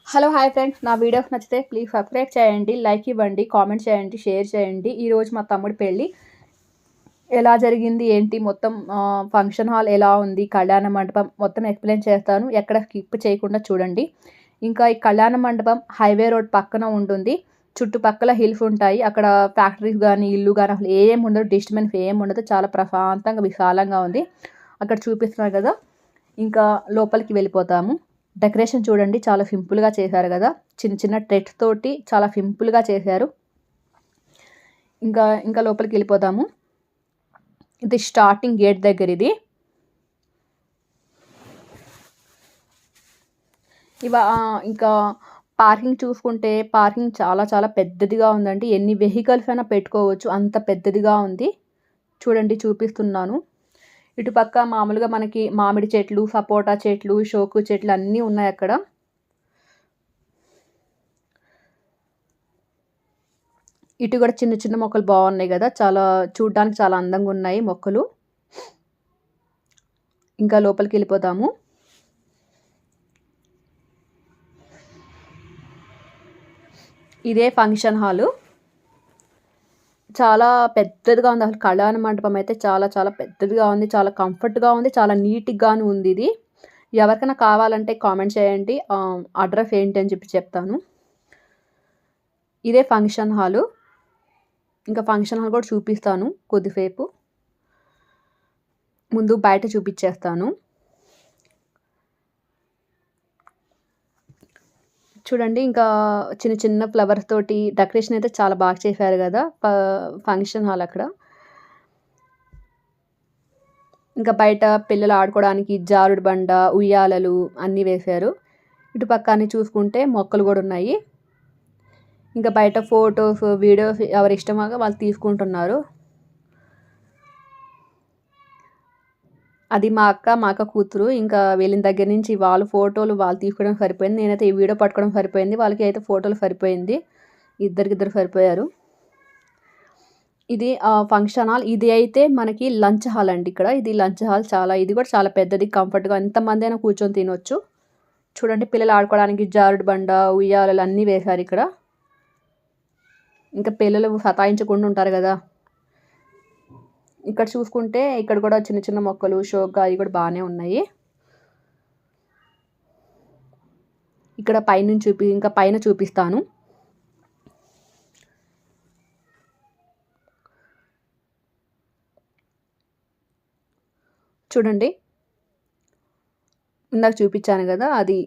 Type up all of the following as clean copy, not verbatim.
Hello! Hi friends. నా videos నచ్చితే please subscribe చేయండి, లైక్ ఇవ్వండి, కామెంట్ చేయండి, షేర్ చేయండి. ఈరోజు మా తమ్ముడి పెళ్లి ఎలా జరిగింది, ఏంటి మొత్తం ఫంక్షన్ హాల్ ఎలా ఉంది, కళ్యాణ మండపం మొత్తం ఎక్స్‌ప్లెయిన్ చేస్తాను. ఎక్కడ స్కిప్ చేయకుండా చూడండి. ఇంకా ఈ కళ్యాణ మండపం హైవే రోడ్ పక్కన ఉంటుంది. చుట్టుపక్కల హిల్స్ ఉంటాయి. అక్కడ ఫ్యాక్టరీస్ గానీ, ఇల్లు గానీ అసలు ఏం ఉండదు. డిస్టర్బెన్స్ ఏముండదు. చాలా ప్రశాంతంగా, విశాలంగా ఉంది. అక్కడ చూపిస్తున్నారు కదా! ఇంకా లోపలికి వెళ్ళిపోతాము. డెకరేషన్ చూడండి చాలా సింపుల్‌గా చేశారు గదా! చిన్న చిన్న టెట్స్ తోటి చాలా సింపుల్‌గా చేశారు. ఇంకా లోపలికెళ్ళిపోదాము. ఇది స్టార్టింగ్ గేట్ దగ్గరిది. ఇంకా పార్కింగ్ చూసుకుంటే పార్కింగ్ చాలా చాలా పెద్దదిగా ఉందండి. ఎన్ని వెహికల్స్ అయినా పెట్టుకోవచ్చు. అంత పెద్దదిగా ఉంది. చూడండి చూపిస్తున్నాను. ఇటుపక్క మామూలుగా మనకి మామిడి చెట్లు, సపోటా చెట్లు, షోకు చెట్లు అన్నీ ఉన్నాయక్కడ. ఇటు కూడా చిన్న చిన్న మొక్కలు బాగున్నాయి కదా! చూడ్డానికి చాలా అందంగా ఉన్నాయి మొక్కలు. ఇంకా లోపలికెళ్ళిపోదాము. ఇదే ఫంక్షన్ హాలు. చాలా పెద్దదిగా ఉంది. అసలు కళ్యాణ మండపం అయితే చాలా చాలా పెద్దదిగా ఉంది. చాలా కంఫర్ట్‌గా ఉంది. చాలా నీట్‌గాను ఉంది ఇది. ఎవరికైనా కావాలంటే కామెంట్ చేయండి. అడ్రెస్ ఏంటి అని చెప్తాను. ఇదే ఫంక్షన్ హాలు. ఇంకా ఫంక్షన్ హాల్ కూడా చూపిస్తాను కొద్దిసేపు. ముందు బయట చూపిచ్చేస్తాను. చూడండి ఇంకా చిన్న చిన్న ఫ్లవర్స్ తోటి డెకరేషన్ అయితే చాలా బాగా చేశారు కదా! ఫంక్షన్ హాల్ అక్కడ. ఇంకా బయట పిల్లలు ఆడుకోవడానికి జారుడు బండ, ఉయ్యాలలు అన్నీ వేశారు. ఇటు పక్క అన్ని చూసుకుంటే మొక్కలు కూడా ఉన్నాయి. ఇంకా బయట ఫోటోస్, వీడియోస్ ఎవరి ఇష్టమాగా వాళ్ళు తీసుకుంటున్నారు. అది మా అక్క కూతురు. ఇంకా వెళ్ళిన దగ్గర నుంచి వాళ్ళు ఫోటోలు వాళ్ళు తీసుకోవడం సరిపోయింది. నేనైతే ఈ వీడియో పట్టుకోవడం సరిపోయింది. వాళ్ళకి అయితే ఫోటోలు సరిపోయింది. ఇద్దరికిద్దరు సరిపోయారు. ఇది ఫంక్షన్ హాల్. ఇది అయితే మనకి లంచ్ హాల్ అండి ఇక్కడ. ఇది లంచ్ హాల్ ఇది కూడా చాలా పెద్దది, కంఫర్ట్‌గా ఎంతమందైనా కూర్చొని తినొచ్చు. చూడండి పిల్లలు ఆడుకోవడానికి జారుడు బండ, ఉయ్యాలలు అన్నీ వేశారిక్కడ. ఇంకా పిల్లలు సతాయించకుండా ఉంటారు కదా! ఇక్కడ చూసుకుంటే ఇక్కడ కూడా చిన్న చిన్న మొక్కలు షోగా అవి కూడా బాగానే ఉన్నాయి. ఇక్కడ ఇంకా పైన చూపిస్తాను. చూడండి. ఇందాక చూపించాను కదా! అది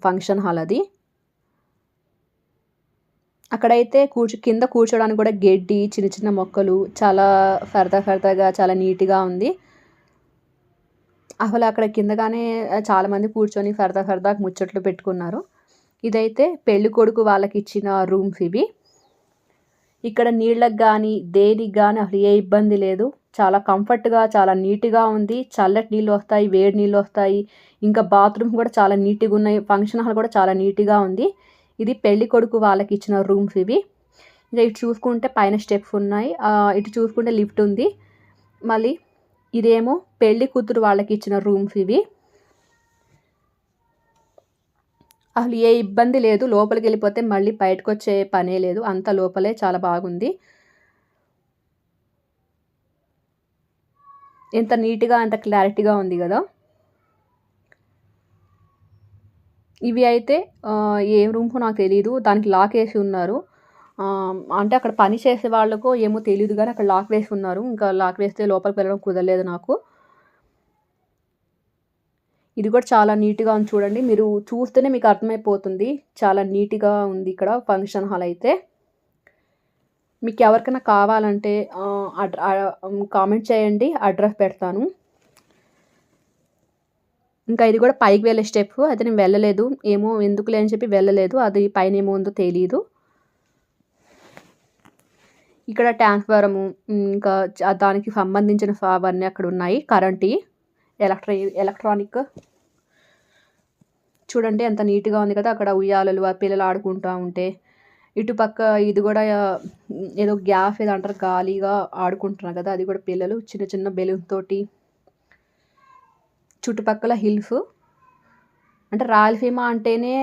ఫంక్షన్ హాల్ అది. అక్కడైతే కింద కూర్చోడానికి కూడా గడ్డి, చిన్న చిన్న మొక్కలు చాలా సరదాగా చాలా నీట్‌గా ఉంది. అసలు అక్కడ కిందగానే చాలామంది కూర్చొని సరదాగా ముచ్చట్లు పెట్టుకున్నారు. ఇదైతే పెళ్ళికొడుకు వాళ్ళకిచ్చిన రూమ్స్ ఇవి. ఇక్కడ నీళ్ళకి గానీ, దేనికి గానీ అసలు ఏ ఇబ్బంది లేదు. చాలా కంఫర్ట్‌గా, చాలా నీట్‌గా ఉంది. చల్లటి నీళ్ళొస్తాయి, వేడి నీళ్ళొస్తాయి. ఇంకా బాత్రూమ్స్ కూడా చాలా నీట్‌గున్నాయి. ఫంక్షన్ హాల్ కూడా చాలా నీట్‌గా ఉంది. ఇది పెళ్ళికొడుకు వాళ్ళకిచ్చిన రూమ్స్ ఇవి. ఇక ఇటు చూసుకుంటే పైన స్టెప్స్ ఉన్నాయి. ఇటు చూసుకుంటే లిఫ్ట్ ఉంది. మళ్ళీ ఇదేమో పెళ్లి కూతురు వాళ్ళకిచ్చిన రూమ్స్ ఇవి. అసలు ఏ ఇబ్బంది లేదు. లోపలికెళ్ళిపోతే మళ్ళీ బయటకొచ్చే పనే లేదు. అంత లోపలే చాలా బాగుంది. ఎంత నీట్‌గా, ఎంత క్లారిటీగా ఉంది గదా! ఇవి అయితే ఏం రూమ్సో నాకు తెలీదు. దానికి లాక్ ఏసి ఉన్నారు. అంటే అక్కడ పని చేసే వాళ్ళకో ఏమో తెలీదు గానీ అక్కడ లాక్ వేసి ఉన్నారు. ఇంకా లాక్ వేస్తే లోపలికి వెళ్ళడం కుదరలేదు నాకు. ఇది కూడా చాలా నీట్‌గా ఉంది చూడండి. మీరు చూస్తేనే మీకు అర్థమైపోతుంది. చాలా నీట్‌గా ఉంది ఇక్కడ ఫంక్షన్ హాల్ అయితే. మీకు ఎవరికైనా కావాలంటే కామెంట్ చేయండి. అడ్రెస్ పెడతాను. ఇంకా ఇది కూడా పైకి వెళ్ళే స్టెప్స్. అయితే నేను వెళ్ళలేదు. ఏమో ఎందుకులే అని చెప్పి వెళ్ళలేదు. అది పైనేమో ఉందో తెలీదు. ఇక్కడ ట్రాన్స్‌ఫారము, ఇంకా దానికి సంబంధించిన అవన్నీ అక్కడున్నాయి. కరెంటియి, ఎలక్ట్రానిక్. చూడండి ఎంత నీట్‌గా ఉంది కదా! అక్కడ ఉయ్యాలలు, ఆ పిల్లలు ఆడుకుంటా ఉంటే. ఇటుపక్క ఇది కూడా ఏదో గ్యాస్ ఏదో అంటారు గాలిగా ఆడుకుంటున్నారు కదా! అది కూడా పిల్లలు చిన్న చిన్న బెలూన్స్ తోటి. చుట్టుపక్కల హిల్స్. అంటే రాయలసీమ అంటేనే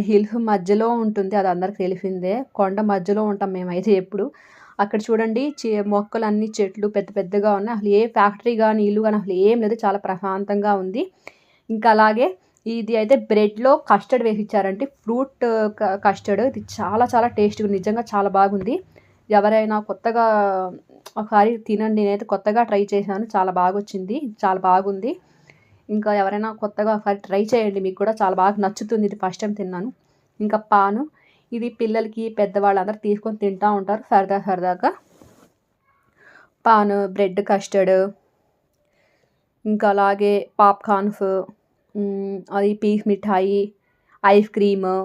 హిల్స్ మధ్యలో ఉంటుంది. అది అందరికి తెలిసిందే. కొండ మధ్యలో ఉంటాం మేమైతే ఎప్పుడు. అక్కడ చూడండి మొక్కలన్నీ చెట్లు పెద్ద పెద్దగా ఉన్నాయి. అసలు ఏ ఫ్యాక్టరీ గాని, ఇల్లు గాని అసలు ఏం లేదు. చాలా ప్రశాంతంగా ఉంది. ఇంకా అలాగే ఇది అయితే బ్రెడ్‌లో కస్టర్డ్ వేసిచ్చారండి. Fruit custard. ఇది చాలా చాలా టేస్ట్‌గా నిజంగా చాలా బాగుంది. ఎవరైనా కొత్తగా ఒకసారి తినండి. నేనైతే కొత్తగా ట్రై చేశాను. చాలా బాగొచ్చింది. చాలా బాగుంది. ఇంకా ఎవరైనా కొత్తగా ఒకసారి ట్రై చేయండి. మీకు కూడా చాలా బాగా నచ్చుతుంది. ఇది ఫస్ట్ టైమ్ తిన్నాను. ఇంకా పాను. ఇది పిల్లలకి, పెద్దవాళ్ళందరూ తీసుకొని తింటా ఉంటారు సరదాగా. పాను, బ్రెడ్ కస్టర్డ్, ఇంకా అలాగే పాప్‌కార్న్స్, అది పీస్ మిఠాయి, ఐస్ క్రీము.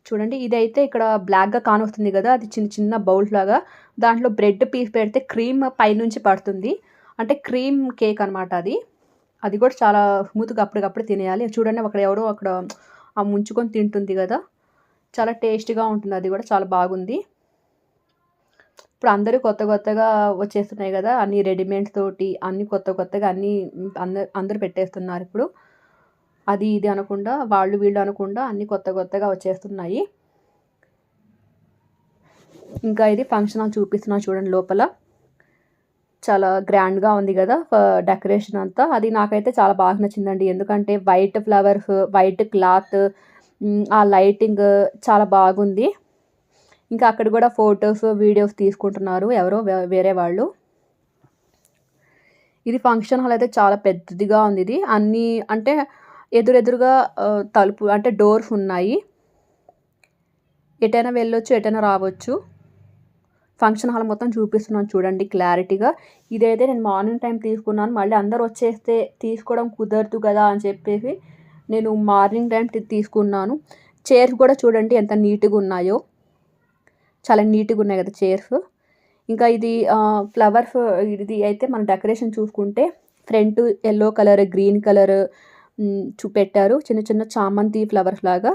చూడండి ఇదైతే ఇక్కడ బ్లాక్‌గా కానొస్తుంది గదా! అది చిన్న చిన్న బౌల్స్ లాగా. దాంట్లో బ్రెడ్ పీస్ పెడితే క్రీమ్ పైనుంచి పడుతుంది. అంటే క్రీమ్ కేక్ అనమాట అది. అది కూడా చాలా స్మూత్‌గా అప్పటికప్పుడు తినేయాలి. చూడండి అక్కడ ముంచుకొని తింటుంది గదా! చాలా టేస్టీగా ఉంటుంది. అది కూడా చాలా బాగుంది. ఇప్పుడు అందరూ కొత్తగా వచ్చేస్తున్నాయి గదా! అన్నీ రెడీమేడ్స్ తోటి అన్నీ కొత్తగా అన్నీ అందరూ పెట్టేస్తున్నారిప్పుడు. అది ఇది అనకుండా వాళ్ళు వీళ్ళు అనకుండా అన్నీ కొత్తగా వచ్చేస్తున్నాయి. ఇంకా ఇది ఫంక్షన్ హాల్ చూపిస్తున్నా చూడండి లోపల. చాలా గ్రాండ్‌గా ఉంది గదా! డెకరేషన్ అంతా. అది నాకైతే చాలా బాగా నచ్చిందండి. ఎందుకంటే వైట్ ఫ్లవర్స్, వైట్ క్లాత్, ఆ లైటింగ్ చాలా బాగుంది. ఇంకా అక్కడ గూడా ఫోటోస్, వీడియోస్ తీసుకుంటున్నారు ఎవరో వేరే వాళ్ళు. ఇది ఫంక్షన్ హాల్ అయితే చాలా పెద్దదిగా ఉంది ఇది. అన్నీ అంటే ఎదురెదురుగా తలుపు అంటే డోర్స్ ఉన్నాయి. ఎటైనా వెళ్ళొచ్చు, ఎటైనా రావచ్చు. ఫంక్షన్ హాల్ మొత్తం చూపిస్తున్నాను చూడండి క్లారిటీగా. ఇదైతే నేను మార్నింగ్ టైం తీసుకున్నాను. మళ్ళీ అందరూ వచ్చేస్తే తీసుకోవడం కుదరదు గదా! అని చెప్పేసి నేను మార్నింగ్ టైం తీసుకున్నాను. చైర్స్ కూడా చూడండి ఎంత నీట్‌గా ఉన్నాయో. చాలా నీట్‌గా ఉన్నాయి కదా చైర్స్. ఇంకా ఇది ఫ్లవర్స్ ఇది అయితే మన డెకరేషన్ చూసుకుంటే front yellow colour, green colour పెట్టారు. చిన్న చిన్న చామంతి ఫ్లవర్స్ లాగా.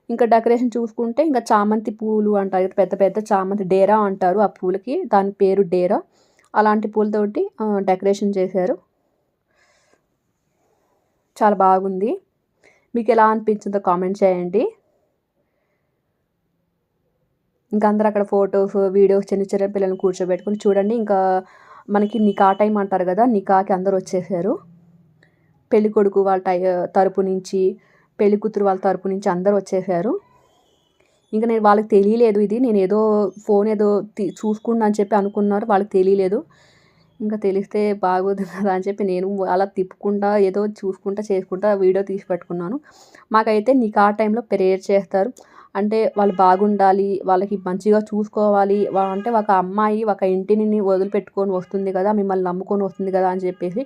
ఇంకా డెకరేషన్ చూసుకుంటే ఇంకా చామంతి పూలు అంటారు. పెద్ద పెద్ద చామంతి డేరా అంటారు ఆ పూలకి. దాని పేరు డేరా. అలాంటి పూలతోటి డెకరేషన్ చేశారు. చాలా బాగుంది. మీకెలా అనిపించిందో కామెంట్ చేయండి. ఇంకా అందరూ అక్కడ ఫోటోస్, వీడియోస్ చిన్న పిల్లల్ని కూర్చోబెట్టుకొని చూడండి. ఇంకా మనకి నికా టైమ్ అంటారు గదా! నికాకి అందరూ వచ్చేసారు. పెళ్ళికొడుకు వాళ్ళ తరపు నుంచి, పెళ్ళికూతురు వాళ్ళ తరపు నుంచి అందరూ వచ్చేసారు. ఇంక నేను వాళ్ళకి తెలియలేదు ఇది. నేనేదో ఫోన్ ఏదో చూసుకున్నా అని చెప్పి అనుకున్నారు. వాళ్ళకి తెలియలేదు. ఇంకా తెలిస్తే బాగోదు కదా అని చెప్పి నేను అలా తిప్పుకుంటా ఏదో చూసుకుంటా, చేసుకుంటా వీడియో తీసి పెట్టుకున్నాను. మాకైతే నికా టైంలో ప్రేయర్ చేస్తారు. అంటే వాళ్ళు బాగుండాలి, వాళ్ళకి మంచిగా చూసుకోవాలి. అంటే ఒక అమ్మాయి ఒక ఇంటిని వదిలిపెట్టుకొని వస్తుంది కదా! మిమ్మల్ని నమ్ముకొని వస్తుంది కదా! అని చెప్పేసి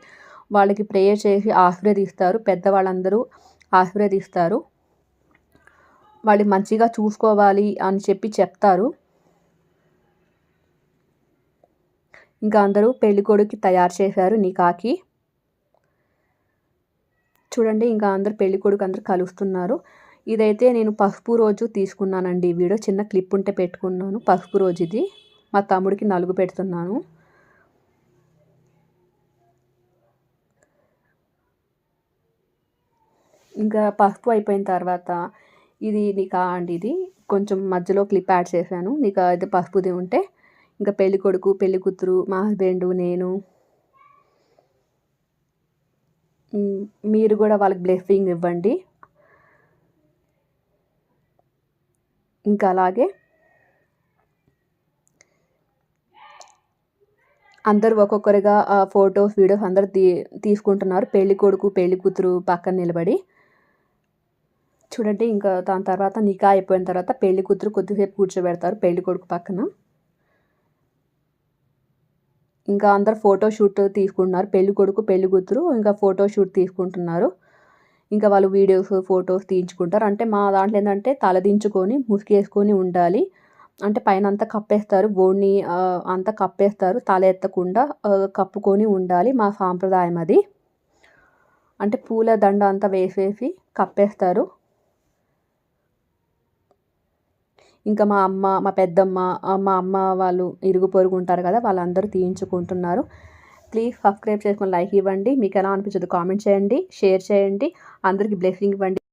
వాళ్ళకి ప్రేయర్ చేసి ఆశీర్వదిస్తారు. పెద్దవాళ్ళందరూ ఆశీర్వదిస్తారు. వాళ్ళు మంచిగా చూసుకోవాలి అని చెప్పి చెప్తారు. ఇంకా అందరూ పెళ్ళికొడుకుకి తయారు చేశారు నికాకి. చూడండి ఇంకా అందరూ పెళ్ళికొడుకు అందరూ కలుస్తున్నారు. ఇదైతే నేను పసుపు రోజు తీసుకున్నానండి ఈ వీడియో. చిన్న క్లిప్ ఉంటే పెట్టుకున్నాను. పసుపు రోజు ఇది. మా తమ్ముడికి నలుగు పెడుతున్నాను. ఇంకా పసుపు అయిపోయిన తర్వాత ఇది నికా అండి ఇది. కొంచెం మధ్యలో క్లిప్ యాడ్ చేశాను. నికా అయితే పసుపుది ఉంటే ఇంకా పెళ్ళికొడుకు, పెళ్ళికూతురు, మా హస్బెండు, నేను. మీరు కూడా వాళ్ళకి బ్లెస్సింగ్ ఇవ్వండి. ఇంకా అలాగే అందరూ ఒక్కొక్కరుగా ఫోటోస్, వీడియోస్ అందరూ తీసుకుంటున్నారు. పెళ్ళికొడుకు, పెళ్ళికూతురు పక్కన నిలబడి. చూడండి ఇంకా దాని తర్వాత నికా అయిపోయిన తర్వాత పెళ్ళికూతురు కొద్దిసేపు కూర్చోబెడతారు పెళ్ళికొడుకు పక్కన. ఇంకా అందరూ ఫోటో షూట్ తీసుకుంటున్నారు. పెళ్ళికొడుకు, పెళ్ళికూతురు ఇంకా ఫోటో షూట్ తీసుకుంటున్నారు. ఇంకా వాళ్ళు వీడియోస్, ఫోటోస్ తీయించుకుంటారు. అంటే మా దాంట్లో ఏందంటే తలదించుకొని, ముసుగేసుకొని ఉండాలి. అంటే పైనంతా కప్పేస్తారు. ఓణి అంతా కప్పేస్తారు. తల ఎత్తకుండా కప్పుకొని ఉండాలి. మా సాంప్రదాయం అది. అంటే పూల దండ అంతా వేసేసి కప్పేస్తారు. ఇంకా మా అమ్మ, మా పెద్దమ్మ, మా అమ్మ వాళ్ళు ఇరుగు పొరుగు ఉంటారు కదా! వాళ్ళందరూ తీయించుకుంటున్నారు. ప్లీజ్ సబ్స్క్రైబ్ చేసుకొని లైక్ ఇవ్వండి. మీకు ఎలా అనిపించదు కామెంట్ చేయండి, షేర్ చేయండి, అందరికీ బ్లెస్సింగ్ ఇవ్వండి.